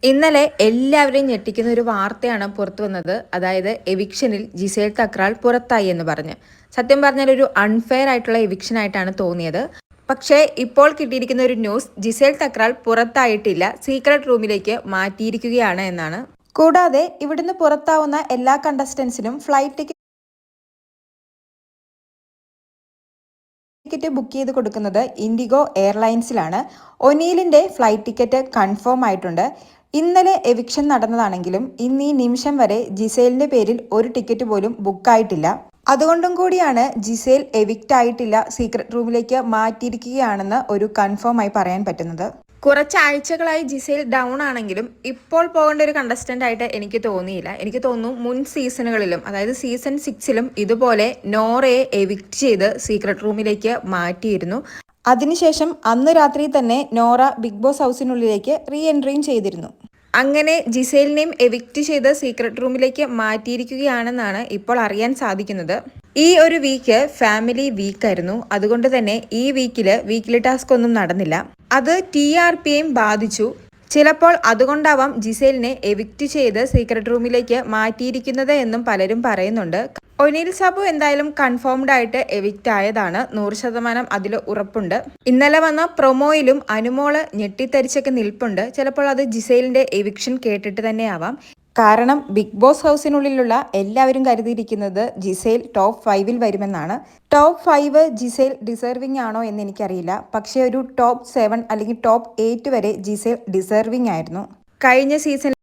ഇന്നലെ എല്ലാവരെയും ഞെട്ടിക്കുന്ന ഒരു വാർത്തയാണ് പുറത്തു വന്നത്. അതായത് എവിക്ഷനിൽ ജിസേൽ തക്രാൾ പുറത്തായി എന്ന് പറഞ്ഞ്. സത്യം പറഞ്ഞാൽ ഒരു അൺഫെയർ ആയിട്ടുള്ള എവിക്ഷൻ ആയിട്ടാണ് തോന്നിയത്. പക്ഷേ ഇപ്പോൾ കിട്ടിയിരിക്കുന്ന ഒരു ന്യൂസ്, ജിസേൽ തക്രാൾ പുറത്തായിട്ടില്ല, സീക്രട്ട് റൂമിലേക്ക് മാറ്റിയിരിക്കുകയാണ് എന്നാണ്. കൂടാതെ ഇവിടുന്ന് പുറത്താവുന്ന എല്ലാ കണ്ടസ്റ്റൻസിനും ഫ്ലൈറ്റ് ടിക്കറ്റ് ബുക്ക് ചെയ്ത് കൊടുക്കുന്നത് ഇൻഡിഗോ എയർലൈൻസിലാണ്. ഒനീലിന്റെ ഫ്ലൈറ്റ് ടിക്കറ്റ് കൺഫേം ആയിട്ടുണ്ട്. ഇന്നലെ എവിക്ഷൻ നടന്നതാണെങ്കിലും ഇന്ന് ഈ നിമിഷം വരെ ജിസേലിന്റെ പേരിൽ ഒരു ടിക്കറ്റ് പോലും ബുക്കായിട്ടില്ല. അതുകൊണ്ടും കൂടിയാണ് ജിസേൽ എവിക്റ്റ് ആയിട്ടില്ല, സീക്രട്ട് റൂമിലേക്ക് മാറ്റിയിരിക്കുകയാണെന്ന് ഒരു കൺഫേം ആയി പറയാൻ പറ്റുന്നത്. കുറച്ചാഴ്ചകളായി ജിസേൽ ഡൗൺ ആണെങ്കിലും ഇപ്പോൾ പോകേണ്ട ഒരു കണ്ടസ്റ്റന്റ് ആയിട്ട് എനിക്ക് തോന്നിയില്ല. എനിക്ക് തോന്നുന്നു മുൻ സീസണുകളിലും, അതായത് സീസൺ 6ലും ഇതുപോലെ നോറയെ എവിക്റ്റ് ചെയ്ത് സീക്രട്ട് റൂമിലേക്ക് മാറ്റിയിരുന്നു. അതിനുശേഷം അന്ന് രാത്രി തന്നെ നോറ ബിഗ് ബോസ് ഹൗസിനുള്ളിലേക്ക് റീ എൻട്രിയും ചെയ്തിരുന്നു. അങ്ങനെ ജിസേലിനെയും എവിക്റ്റ് ചെയ്ത് സീക്രട്ട് റൂമിലേക്ക് മാറ്റിയിരിക്കുകയാണെന്നാണ് ഇപ്പോൾ അറിയാൻ സാധിക്കുന്നത്. ഈ ഒരു വീക്ക് ഫാമിലി വീക്കായിരുന്നു. അതുകൊണ്ട് തന്നെ ഈ വീക്കിലി ടാസ്ക് ഒന്നും നടന്നില്ല. അത് TRPയെയും ബാധിച്ചു. ചിലപ്പോൾ അതുകൊണ്ടാവാം ജിസേലിനെ എവിക്റ്റ് ചെയ്ത് സീക്രട്ട് റൂമിലേക്ക് മാറ്റിയിരിക്കുന്നത് എന്നും പലരും പറയുന്നുണ്ട്. ഒനീൽ സാബു എന്തായാലും കൺഫേംഡ് ആയിട്ട് എവിക്റ്റ് ആയതാണ്, 100% അതിൽ ഉറപ്പുണ്ട്. ഇന്നലെ വന്ന പ്രൊമോയിലും അനുമോള് ഞെട്ടിത്തരിച്ചൊക്കെ നിൽപ്പുണ്ട്. ചിലപ്പോൾ അത് ജിസേലിന്റെ എവിക്ഷൻ കേട്ടിട്ട് തന്നെയാവാം. കാരണം ബിഗ് ബോസ് ഹൗസിനുള്ളിലുള്ള എല്ലാവരും കരുതിയിരിക്കുന്നത് ജിസേൽ ടോപ്പ് 5ൽ വരുമെന്നാണ്. ടോപ്പ് 5 ജിസേൽ ഡിസേർവിംഗ് ആണോ എന്ന് എനിക്കറിയില്ല. പക്ഷേ ഒരു ടോപ്പ് 7 അല്ലെങ്കിൽ ടോപ്പ് 8 വരെ ജിസേൽ ഡിസേർവിംഗ് ആയിരുന്നു. കഴിഞ്ഞ സീസൺ